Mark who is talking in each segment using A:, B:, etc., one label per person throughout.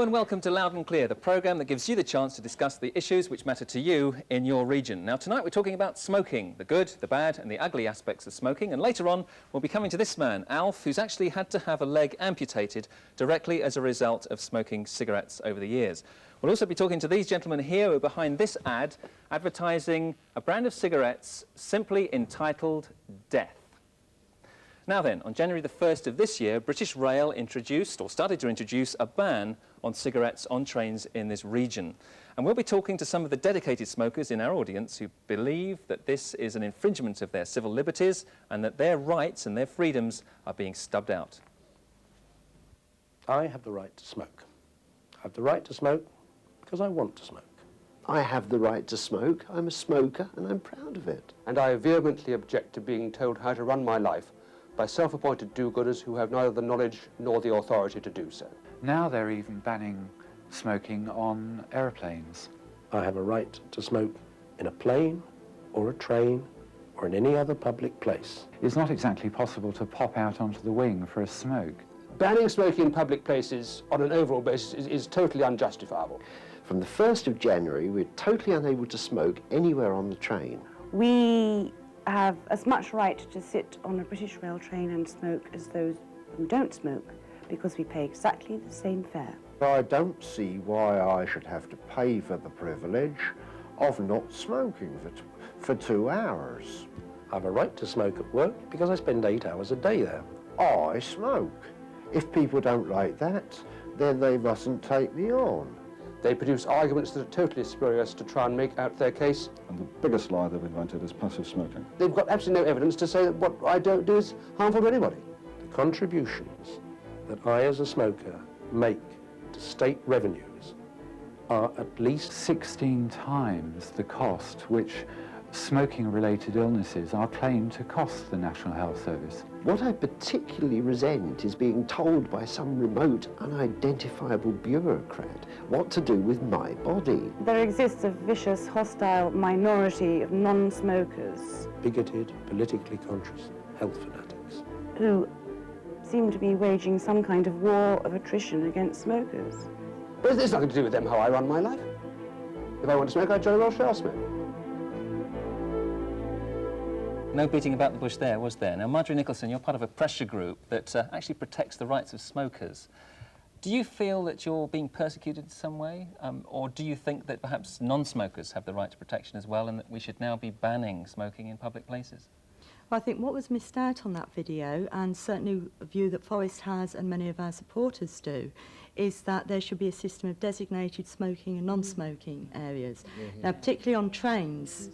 A: and welcome to Loud and Clear, the programme that gives you the chance to discuss the issues which matter to you in your region. Now, tonight we're talking about smoking, the good, the bad and the ugly aspects of smoking, and later on we'll be coming to this man, Alf, who's actually had to have a leg amputated directly as a result of smoking cigarettes over the years. We'll also be talking to these gentlemen here who are behind this ad advertising a brand of cigarettes simply entitled Death. Now then, on January the 1st of this year, British Rail started to introduce a ban on cigarettes on trains in this region. And we'll be talking to some of the dedicated smokers in our audience who believe that this is an infringement of their civil liberties and that their rights and their freedoms are being stubbed out.
B: I have the right to smoke. I have the right to smoke because I want to smoke.
C: I have the right to smoke. I'm a smoker and I'm proud of it.
D: And I vehemently object to being told how to run my life by self-appointed do-gooders who have neither the knowledge nor the authority to do so.
E: Now they're even banning smoking on aeroplanes.
B: I have a right to smoke in a plane or a train or in any other public place.
E: It's not exactly possible to pop out onto the wing for a smoke.
D: Banning smoking in public places on an overall basis is totally unjustifiable.
C: From the 1st of January, we're totally unable to smoke anywhere on the train.
F: We have as much right to sit on a British Rail train and smoke as those who don't smoke, because we pay exactly the same fare.
G: I don't see why I should have to pay for the privilege of not smoking for 2 hours.
B: I have a right to smoke at work because I spend 8 hours a day there.
G: I smoke. If people don't like that, then they mustn't take me on.
D: They produce arguments that are totally spurious to try and make out their case.
H: And the biggest lie they've invented is passive smoking.
D: They've got absolutely no evidence to say that what I don't do is harmful to anybody.
B: The contributions that I as a smoker make to state revenues are at least
E: 16 times the cost which smoking-related illnesses are claimed to cost the National Health Service.
C: What I particularly resent is being told by some remote, unidentifiable bureaucrat what to do with my body.
F: There exists a vicious, hostile minority of non-smokers
B: bigoted, politically conscious health fanatics
F: who seem to be waging some kind of war of attrition against smokers.
D: But it's nothing to do with them how I run my life. If I want to smoke, I jolly well shall smoke.
A: No beating about the bush there, was there? Now, Marjorie Nicholson, you're part of a pressure group that actually protects the rights of smokers. Do you feel that you're being persecuted in some way? Or do you think that perhaps non-smokers have the right to protection as well and that we should now be banning smoking in public places?
I: Well, I think what was missed out on that video, and certainly a view that Forest has and many of our supporters do, is that there should be a system of designated smoking and non-smoking areas. Now, particularly on trains,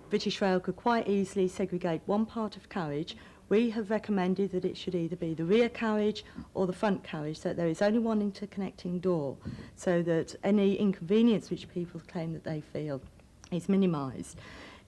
I: British Rail could quite easily segregate one part of carriage. We have recommended that it should either be the rear carriage or the front carriage, so that there is only one interconnecting door, so that any inconvenience which people claim that they feel is minimised.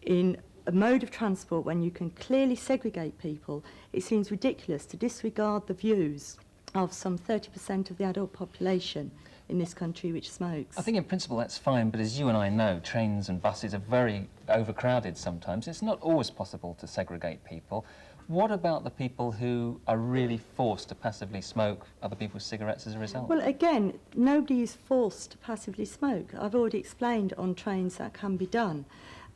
I: In a mode of transport when you can clearly segregate people, it seems ridiculous to disregard the views of some 30% of the adult population in this country which smokes.
A: I think in principle that's fine, but as you and I know, trains and buses are very overcrowded sometimes. It's not always possible to segregate people. What about the people who are really forced to passively smoke other people's cigarettes as a result?
I: Well, again, nobody is forced to passively smoke. I've already explained on trains that can be done.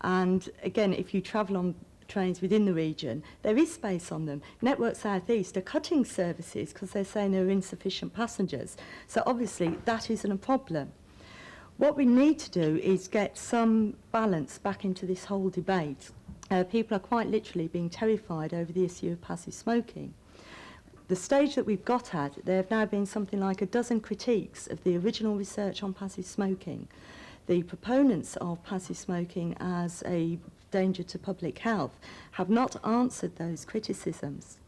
I: And again, if you travel on trains within the region, there is space on them. Network South East are cutting services because they're saying there are insufficient passengers. So obviously that isn't a problem. What we need to do is get some balance back into this whole debate. People are quite literally being terrified over the issue of passive smoking. The stage that we've got at, there have now been something like a dozen critiques of the original research on passive smoking. The proponents of passive smoking as a danger to public health have not answered those criticisms.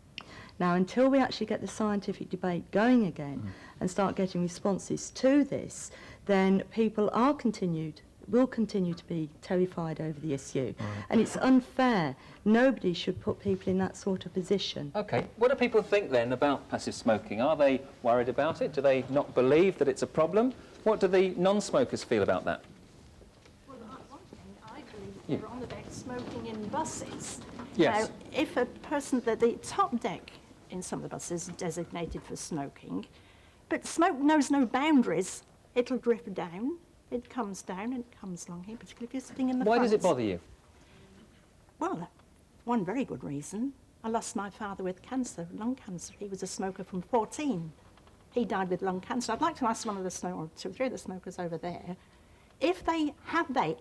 I: Now, until we actually get the scientific debate going again and start getting responses to this, then people will continue to be terrified over the issue. And it's unfair. Nobody should put people in that sort of position.
A: OK, what do people think then about passive smoking? Are they worried about it? Do they not believe that it's a problem? What do the non-smokers feel about that?
J: Well, one thing I believe they're on about smoking in buses.
A: Yes.
J: Now, if a person, the top deck in some of the buses is designated for smoking, But smoke knows no boundaries. It'll drift down. It comes down and it comes along here, particularly if you're sitting in the
A: Why
J: front.
A: does it bother you?
J: Well, one very good reason. I lost my father with cancer, lung cancer. He was a smoker from 14. He died with lung cancer. I'd like to ask one of the smokers, or 2 or 3 of the smokers over there, if they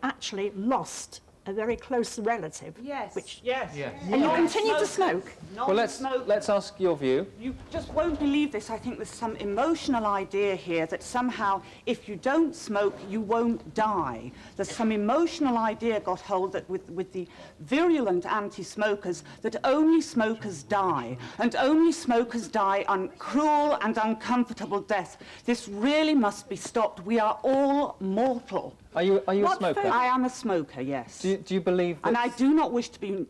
J: actually lost a very close relative.
K: Yes.
J: Which,
K: yes.
J: and you continue to smoke.
A: Well, let's ask your view.
K: You just won't believe this. I think there's some emotional idea here that somehow if you don't smoke, you won't die. There's some emotional idea got hold that with the virulent anti-smokers that only smokers die, and only smokers die on cruel and uncomfortable death. This really must be stopped. We are all mortal.
A: Are you a smoker?
K: I am a smoker, yes.
A: Do you believe that...
K: And I do not wish to be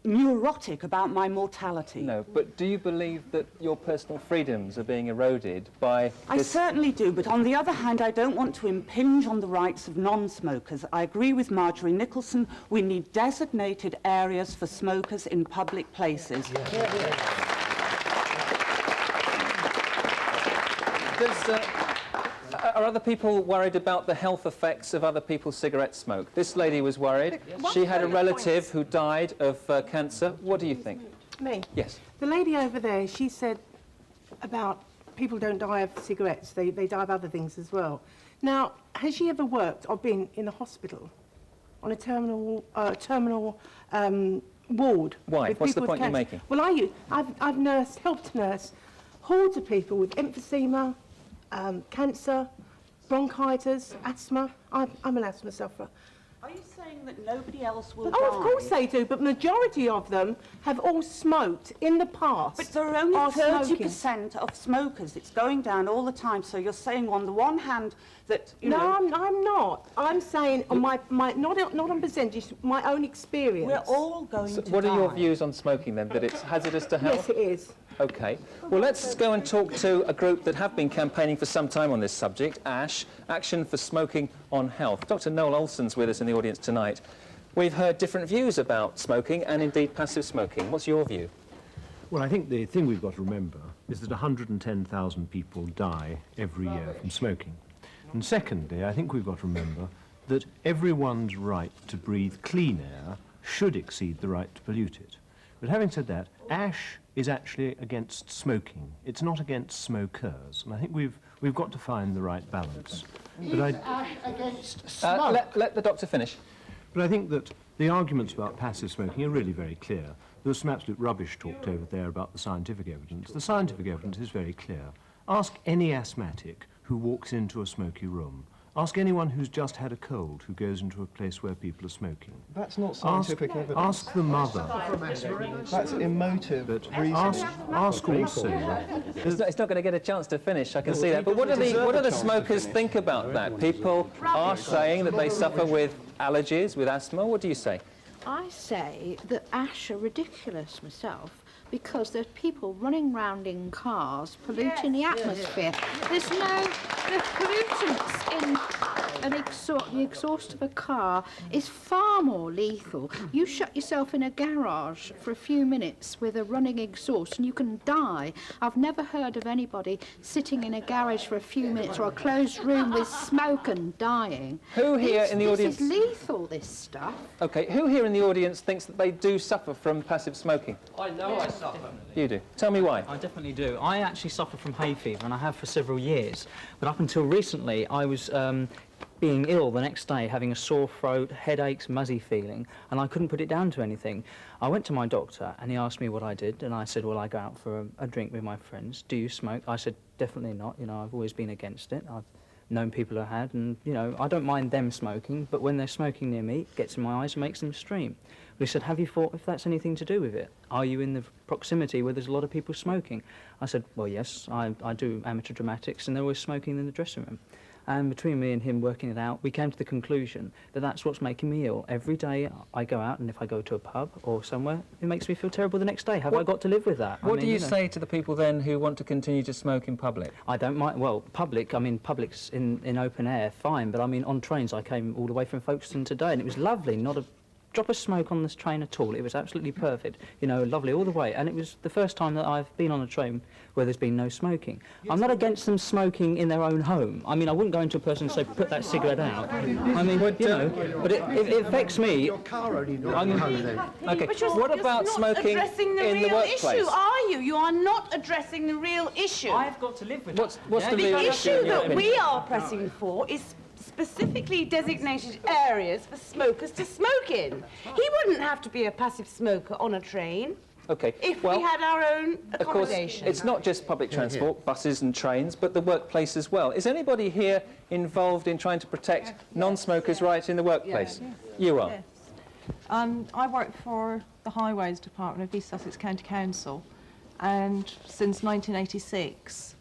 K: neurotic about my mortality.
A: No, but do you believe that your personal freedoms are being eroded by
K: I
A: this...
K: certainly do, but on the other hand, I don't want to impinge on the rights of non-smokers. I agree with Marjorie Nicholson. We need designated areas for smokers in public places.
A: Are other people worried about the health effects of other people's cigarette smoke? This lady was worried. She had a relative who died of cancer. What do you think?
L: Me?
A: Yes.
L: The lady over there, she said about people don't die of cigarettes, they die of other things as well. Now, has she ever worked or been in a hospital on a terminal ward?
A: Why?
L: with
A: What's the
L: people with
A: point you're
L: cancer?
A: making?
L: Well, I've helped nurse hordes of people with emphysema, cancer, bronchitis, asthma. I'm an asthma sufferer.
K: Are you saying that nobody else will
L: Oh,
K: die?
L: of course they do, but majority of them have all smoked in the past.
K: But there are only
L: are smoking.
K: 30% of smokers. It's going down all the time. So you're saying on the one hand that, you know...
L: I'm not. I'm saying on my not on percentage, my own experience.
K: We're all going to
A: What are your
K: die.
A: views on smoking then? That it's hazardous to health?
L: Yes, it is.
A: OK. Well, let's go and talk to a group that have been campaigning for some time on this subject, ASH, Action for Smoking on Health. Dr. Noel Olson's with us in the audience tonight. We've heard different views about smoking and indeed passive smoking. What's your view?
B: Well, I think the thing we've got to remember is that 110,000 people die every year from smoking. And secondly, I think we've got to remember that everyone's right to breathe clean air should exceed the right to pollute it. But having said that, ASH is actually against smoking. It's not against smokers. And I think we've got to find the right balance. But
G: ASH against smoke?
A: Let the doctor finish.
B: But I think that the arguments about passive smoking are really very clear. There was some absolute rubbish talked over there about the scientific evidence. The scientific evidence is very clear. Ask any asthmatic who walks into a smoky room. Ask anyone who's just had a cold who goes into a place where people are smoking.
H: That's not scientific evidence.
B: Ask the mother.
H: That's emotive reasoning.
B: Ask also.
A: It's not going to get a chance to finish, I can see that. But what do the smokers think about that? People are saying that they suffer with allergies, with asthma. What do you say?
M: I say that ASH are ridiculous myself, because there's people running round in cars polluting the atmosphere. There's pollutants in the exhaust of a car is far more lethal. You shut yourself in a garage for a few minutes with a running exhaust and you can die. I've never heard of anybody sitting in a garage for a few minutes or a closed room with smoke and dying.
A: Who here in the audience...
M: This is lethal, this stuff.
A: OK, who here in the audience thinks that they do suffer from passive smoking?
N: I know I suffer.
A: You do. Tell me why.
N: I definitely do. I actually suffer from hay fever, and I have for several years. But up until recently, I was being ill the next day, having a sore throat, headaches, muzzy feeling, and I couldn't put it down to anything. I went to my doctor, and he asked me what I did, and I said, well, I go out for a drink with my friends. Do you smoke? I said, definitely not. You know, I've always been against it. I've known people who had, and, you know, I don't mind them smoking, but when they're smoking near me, it gets in my eyes and makes them stream. But he said, have you thought if that's anything to do with it? Are you in the proximity where there's a lot of people smoking? I said, well, yes, I do amateur dramatics, and they're always smoking in the dressing room. And between me and him working it out, we came to the conclusion that that's what's making me ill. Every day I go out, and if I go to a pub or somewhere, it makes me feel terrible the next day. Have I got to live with that?
A: What do you say to the people then who want to continue to smoke in public?
N: I don't mind. Well, public, I mean, public's in open air, fine. But I mean, on trains, I came all the way from Folkestone today, and it was lovely. Not a drop of smoke on this train at all. It was absolutely perfect, you know, lovely all the way. And it was the first time that I've been on a train where there's been no smoking. I'm not against them smoking in their own home. I mean, I wouldn't go into a person and say, put that cigarette out. I mean, you know, but it affects me.
G: Your car only
N: Okay,
K: But you're
A: what about
K: not
A: smoking
K: addressing the
A: in the
K: real
A: workplace?
K: issue, are you? You are not addressing the real issue.
N: I've got to live with
A: What's the
K: The
A: real
K: issue
A: in your
K: that
A: opinion?
K: we are pressing for is specifically designated areas for smokers to smoke in. He wouldn't have to be a passive smoker on a train
A: Okay,
K: if
A: well,
K: we had our own
A: of course,
K: accommodation.
A: it's not just public transport, buses and trains, but the workplace as well. Is anybody here involved in trying to protect non-smokers' rights in the workplace? You are.
O: Yes. I work for the Highways Department of East Sussex County Council, and since 1986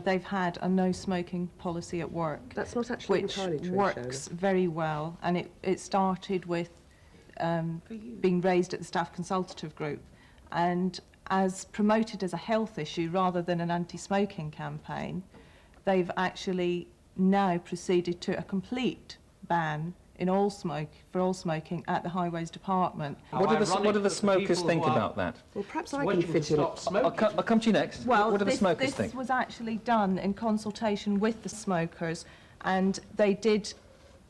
O: they've had a no smoking policy at work.
P: That's not actually
O: which
P: entirely true,
O: works very well, and it started with being raised at the Staff Consultative Group, and as promoted as a health issue rather than an anti-smoking campaign, they've actually now proceeded to a complete ban in all smoking at the Highways Department.
A: What do the smokers think about that?
P: Well, perhaps I can fit in.
A: I'll come to you next.
O: Well,
A: what do the smokers think?
O: This was actually done in consultation with the smokers, and they did,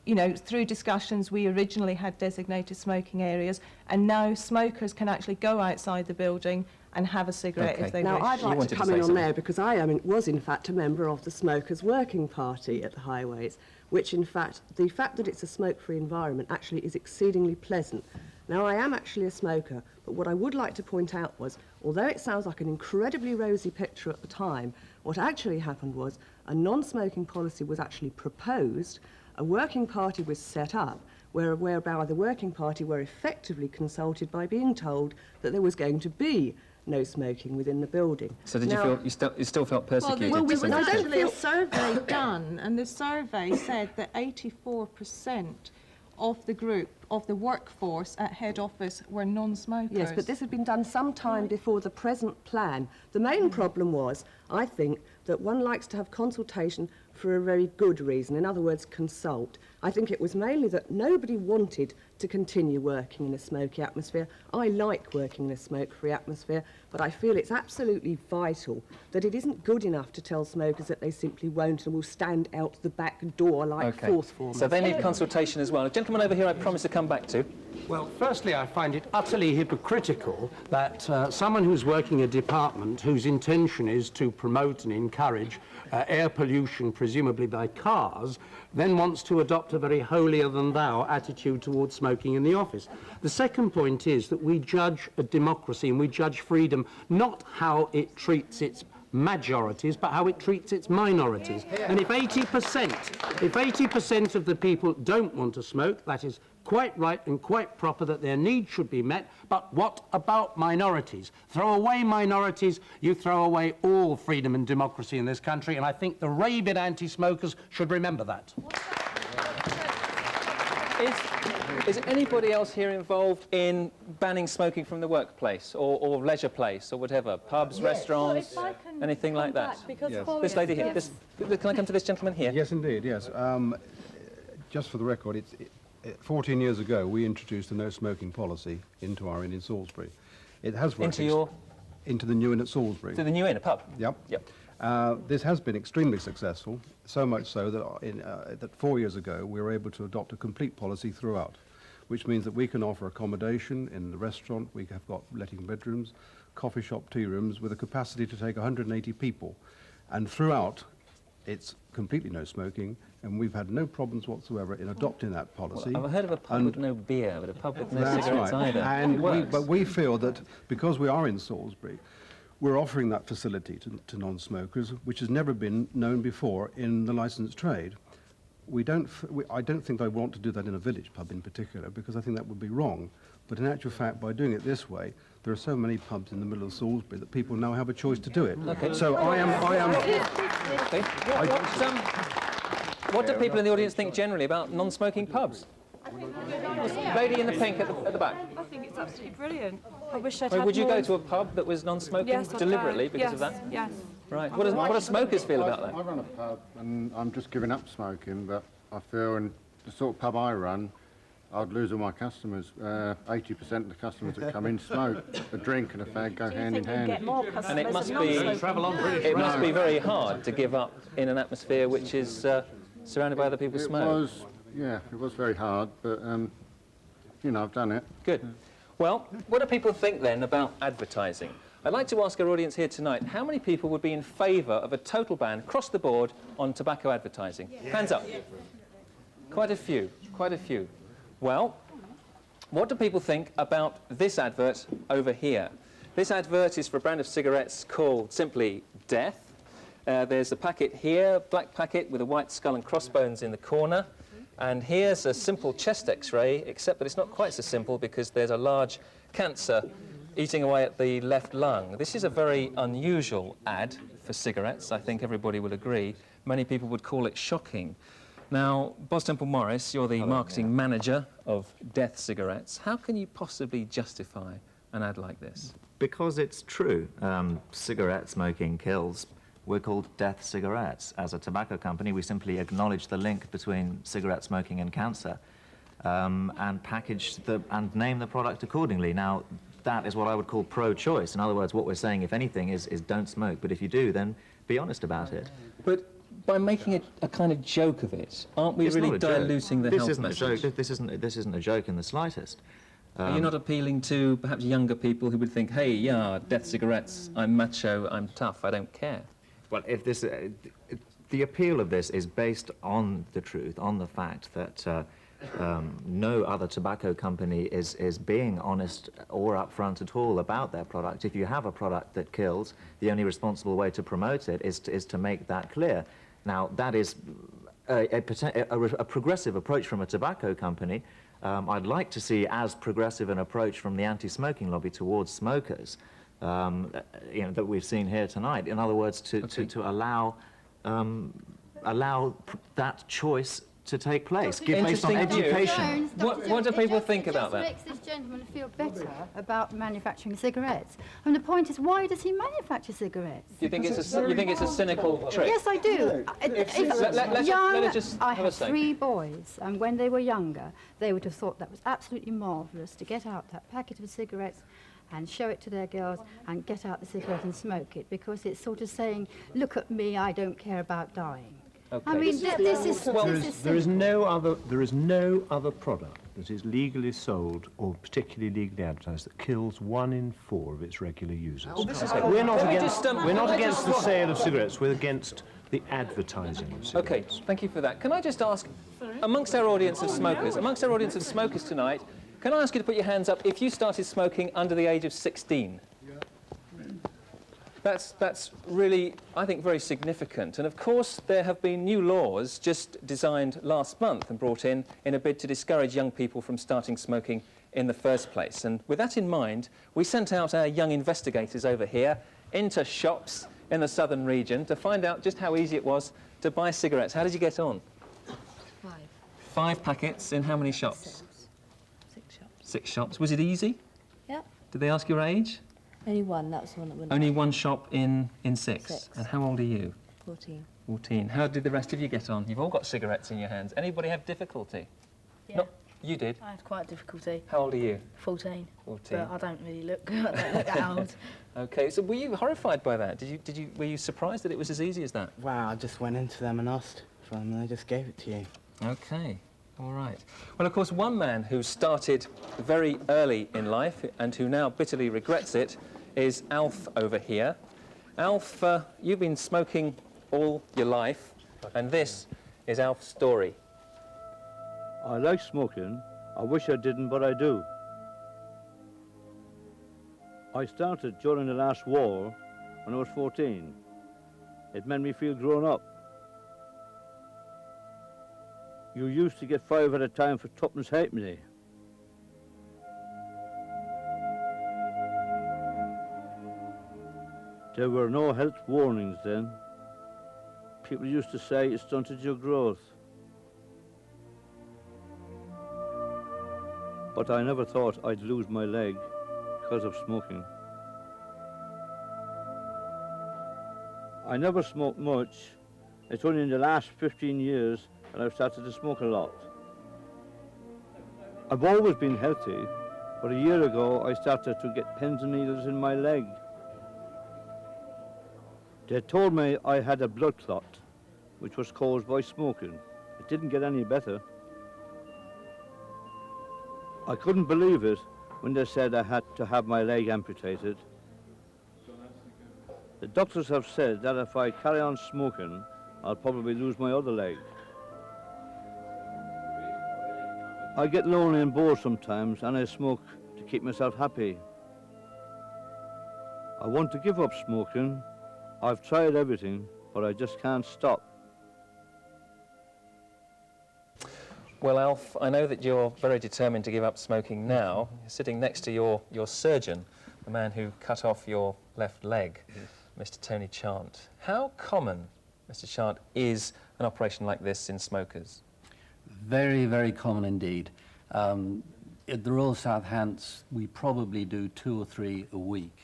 O: you know, through discussions, we originally had designated smoking areas, and now smokers can actually go outside the building and have a cigarette if they
P: now,
O: wish.
P: I'd like to come in on there because I was in fact a member of the Smokers Working Party at the Highways, which in fact, the fact that it's a smoke-free environment actually is exceedingly pleasant. Now, I am actually a smoker, but what I would like to point out was, although it sounds like an incredibly rosy picture at the time, what actually happened was a non-smoking policy was actually proposed, a working party was set up, whereby the working party were effectively consulted by being told that there was going to be no smoking within the building.
A: So did you still felt persecuted?
O: Well, there was
A: to some extent?
O: actually a survey done, and the survey said that 84% of the group, of the workforce at head office were non-smokers.
P: Yes, but this had been done some time before the present plan. The main problem was, I think, that one likes to have consultation for a very good reason, in other words, consult. I think it was mainly that nobody wanted to continue working in a smoky atmosphere. I like working in a smoke-free atmosphere, but I feel it's absolutely vital that it isn't good enough to tell smokers that they simply won't and will stand out the back door like fourth formers.
A: So they need consultation as well. A gentleman over here I promised to come back to.
Q: Well, firstly, I find it utterly hypocritical that someone who's working a department whose intention is to promote and encourage air pollution, presumably by cars, then wants to adopt a very holier-than-thou attitude towards smoking in the office. The second point is that we judge a democracy and we judge freedom not how it treats its majorities, but how it treats its minorities. And if 80% of the people don't want to smoke, that is quite right and quite proper that their needs should be met, but what about minorities? Throw away minorities, you throw away all freedom and democracy in this country, and I think the rabid anti-smokers should remember that.
A: Is anybody else here involved in banning smoking from the workplace or leisure place or whatever? Pubs, restaurants, anything like that?
R: Yes.
A: This lady here. Can I come to this gentleman here?
R: Yes, indeed, yes. Just for the record, 14 years ago, we introduced a no-smoking policy into our inn in Salisbury. It has worked... Into the new inn at Salisbury.
A: To the new inn, a pub?
R: Yep. This has been extremely successful, so much so that, that 4 years ago we were able to adopt a complete policy throughout, which means that we can offer accommodation in the restaurant, we have got letting bedrooms, coffee shop, tea rooms, with a capacity to take 180 people. And throughout, it's completely no smoking, and we've had no problems whatsoever in adopting that policy.
A: Well, I've heard of a pub with no beer, but a pub with no cigarettes
R: right.
A: either.
R: And but we feel that because we are in Salisbury, we're offering that facility to non-smokers, which has never been known before in the licensed trade. I don't think I want to do that in a village pub in particular, because I think that would be wrong. But in actual fact, by doing it this way, there are so many pubs in the middle of Salisbury that people now have a choice to do it.
A: Okay.
R: So
A: Okay. What do people in the audience think generally about non-smoking pubs? Lady in the pink at the back.
S: I think it's absolutely brilliant. I wish I'd
A: Well,
S: had
A: would you
S: more...
A: go to a pub that was non-smoking
S: Yes, I'd
A: deliberately
S: go.
A: because of that?
S: Yes.
A: Right. What do smokers feel about that?
G: I run a pub and I'm just giving up smoking, but I feel in the sort of pub I run, I'd lose all my customers. 80% of the customers that come in smoke. A drink and a fag go hand in hand.
A: And it must be very hard to give up in an atmosphere which is surrounded by other people's smoke.
G: It was very hard, but you know, I've done it.
A: Good. Well, what do people think then about advertising? I'd like to ask our audience here tonight, how many people would be in favour of a total ban across the board on tobacco advertising? Hands up. Quite a few, quite a few. Well, what do people think about this advert over here? This advert is for a brand of cigarettes called simply Death. There's a packet here, black packet with a white skull and crossbones in the corner. And here's a simple chest x-ray, except that it's not quite so simple because there's a large cancer eating away at the left lung. This is a very unusual ad for cigarettes, I think everybody will agree. Many people would call it shocking. Now, Bos Temple Morris, you're the marketing manager of Death Cigarettes. How can you possibly justify an ad like this?
T: Because it's true. Cigarette smoking kills. We're called Death Cigarettes. As a tobacco company, we simply acknowledge the link between cigarette smoking and cancer and package and name the product accordingly. Now, that is what I would call pro-choice. In other words, what we're saying, if anything, is don't smoke. But if you do, then be honest about it.
A: But by making a kind of joke of it, aren't we really diluting the health message?
T: This isn't a joke in the slightest.
A: Are you not appealing to perhaps younger people who would think, hey, yeah, Death Cigarettes, I'm macho, I'm tough, I don't care?
T: Well, if this, the appeal of this is based on the truth, on the fact that no other tobacco company is being honest or upfront at all about their product. If you have a product that kills, the only responsible way to promote it is to make that clear. Now, that is a progressive approach from a tobacco company. I'd like to see as progressive an approach from the anti-smoking lobby towards smokers. You know, that we've seen here tonight. In other words, to allow that choice to take place, based on education.
A: What do people think about that?
U: It makes this gentleman feel better about manufacturing cigarettes. And the point is, why does he manufacture cigarettes?
A: You think it's a cynical trick?
U: Yes, I do. I have 3 boys, and when they were younger, they would have thought that was absolutely marvellous to get out that packet of cigarettes and show it to their girls and get out the cigarette and smoke it, because it's sort of saying, look at me, I don't care about dying.
B: Okay.
U: I mean,
B: there is no other product that is legally sold or particularly legally advertised that kills 1 in 4 of its regular users. We're not against the sale of cigarettes. We're against the advertising of cigarettes.
A: Okay, thank you for that. Can I just ask, amongst our audience of smokers, tonight, can I ask you to put your hands up if you started smoking under the age of 16? That's really, I think, very significant. And of course, there have been new laws just designed last month and brought in a bid to discourage young people from starting smoking in the first place. And with that in mind, we sent out our young investigators over here into shops in the southern region to find out just how easy it was to buy cigarettes. How did you get on?
U: 5.
A: 5 packets in how many shops?
U: 6 shops.
A: 6 shops. Was it easy?
U: Yep.
A: Did they ask your age?
V: Only one, that was the one that went
A: Only one shop in 6. And how old are you?
V: 14.
A: 14. How did the rest of you get on? You've all got cigarettes in your hands. Anybody have difficulty?
V: Yeah.
A: No, you did?
V: I had quite difficulty.
A: How old are you?
V: 14.
A: 14.
V: But I don't really look, I don't look that old.
A: Okay, so were you horrified by that? Were you surprised that it was as easy as that?
W: Wow, I just went into them and asked for them and they just gave it to you.
A: Okay. All right. Well, of course, one man who started very early in life and who now bitterly regrets it is Alf over here. Alf, you've been smoking all your life, and this is Alf's story.
X: I like smoking. I wish I didn't, but I do. I started during the last war when I was 14. It made me feel grown up. You used to get 5 at a time for tuppence halfpenny. There were no health warnings then. People used to say it stunted your growth. But I never thought I'd lose my leg because of smoking. I never smoked much. It's only in the last 15 years that I've started to smoke a lot. I've always been healthy, but a year ago I started to get pins and needles in my leg. They told me I had a blood clot, which was caused by smoking. It didn't get any better. I couldn't believe it when they said I had to have my leg amputated. The doctors have said that if I carry on smoking, I'll probably lose my other leg. I get lonely and bored sometimes, and I smoke to keep myself happy. I want to give up smoking. I've tried everything, but I just can't stop.
A: Well, Alf, I know that you're very determined to give up smoking now. You're sitting next to your surgeon, the man who cut off your left leg, Mr. Tony Chant. How common, Mr. Chant, is an operation like this in smokers?
C: Very, very common indeed. At the Royal South Hants, we probably do 2 or 3 a week.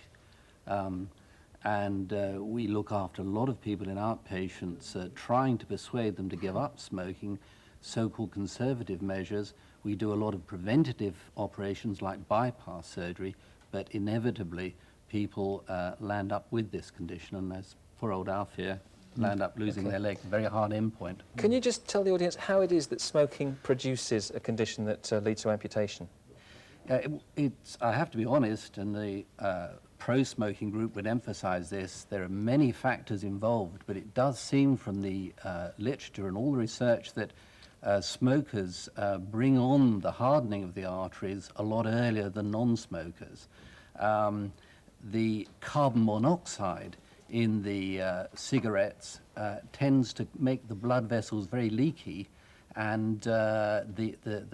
C: We look after a lot of people in outpatients, trying to persuade them to give up smoking, so-called conservative measures. We do a lot of preventative operations like bypass surgery, but inevitably people land up with this condition, and as poor old Alf here land up losing their leg. Very hard endpoint.
A: Can you just tell the audience how it is that smoking produces a condition that leads to amputation?
C: I have to be honest, and the pro-smoking group would emphasize this, there are many factors involved, but it does seem from the literature and all the research that smokers bring on the hardening of the arteries a lot earlier than non-smokers. The carbon monoxide in the cigarettes tends to make the blood vessels very leaky, and the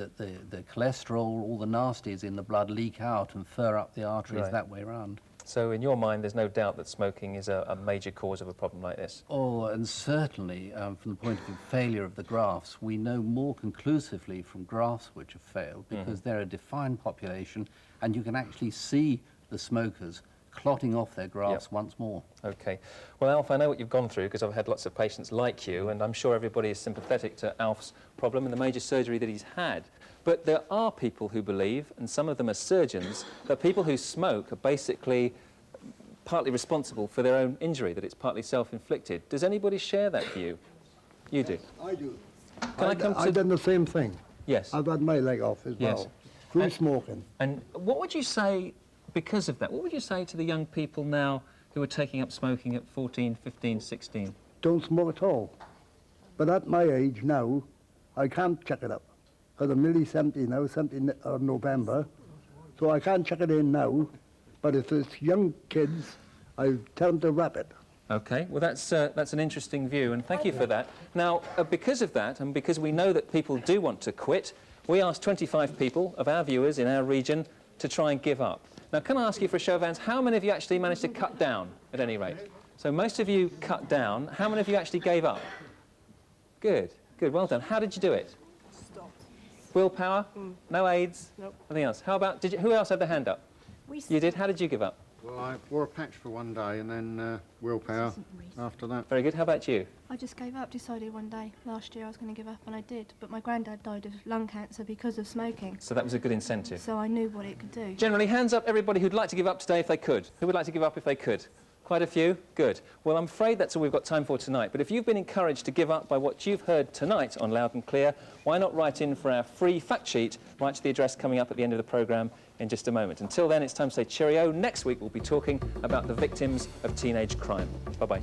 C: cholesterol, all the nasties in the blood leak out and fur up the arteries that way around.
A: So in your mind, there's no doubt that smoking is a major cause of a problem like this?
C: Oh, and certainly from the point of view of failure of the grafts, we know more conclusively from grafts which have failed because they're a defined population, and you can actually see the smokers clotting off their grafts once more.
A: Okay. Well, Alf, I know what you've gone through because I've had lots of patients like you, and I'm sure everybody is sympathetic to Alf's problem and the major surgery that he's had. But there are people who believe, and some of them are surgeons, that people who smoke are basically partly responsible for their own injury, that it's partly self-inflicted. Does anybody share that view? You do?
D: I do.
A: I've
D: done the same thing.
A: Yes.
D: I've had my leg off as well, through smoking.
A: And what would you say, because of that, what would you say to the young people now who are taking up smoking at 14, 15, 16?
D: Don't smoke at all. But at my age now, I can't check it up. Because I'm nearly 70 now, 70 of November. So I can't check it in now. But if it's young kids, I tell them to wrap it.
A: Okay, well that's an interesting view, and thank you for that. Now, because of that, and because we know that people do want to quit, we asked 25 people of our viewers in our region to try and give up. Now, can I ask you for a show of hands, how many of you actually managed to cut down, at any rate? So most of you cut down. How many of you actually gave up? Good, good, well done. How did you do it? Willpower? No aids?
L: Nope.
A: Nothing else? How about, who else had their hand up? You did? How did you give up?
G: Well, I wore a patch for one day and then willpower after that.
A: Very good. How about you?
S: I just gave up, decided one day last year I was going to give up, and I did. But my granddad died of lung cancer because of smoking.
A: So that was a good incentive.
S: So I knew what it could do.
A: Generally, hands up everybody who'd like to give up today if they could. Who would like to give up if they could? Quite a few? Good. Well, I'm afraid that's all we've got time for tonight. But if you've been encouraged to give up by what you've heard tonight on Loud and Clear, why not write in for our free fact sheet right to the address coming up at the end of the programme in just a moment. Until then, it's time to say cheerio. Next week, we'll be talking about the victims of teenage crime. Bye-bye.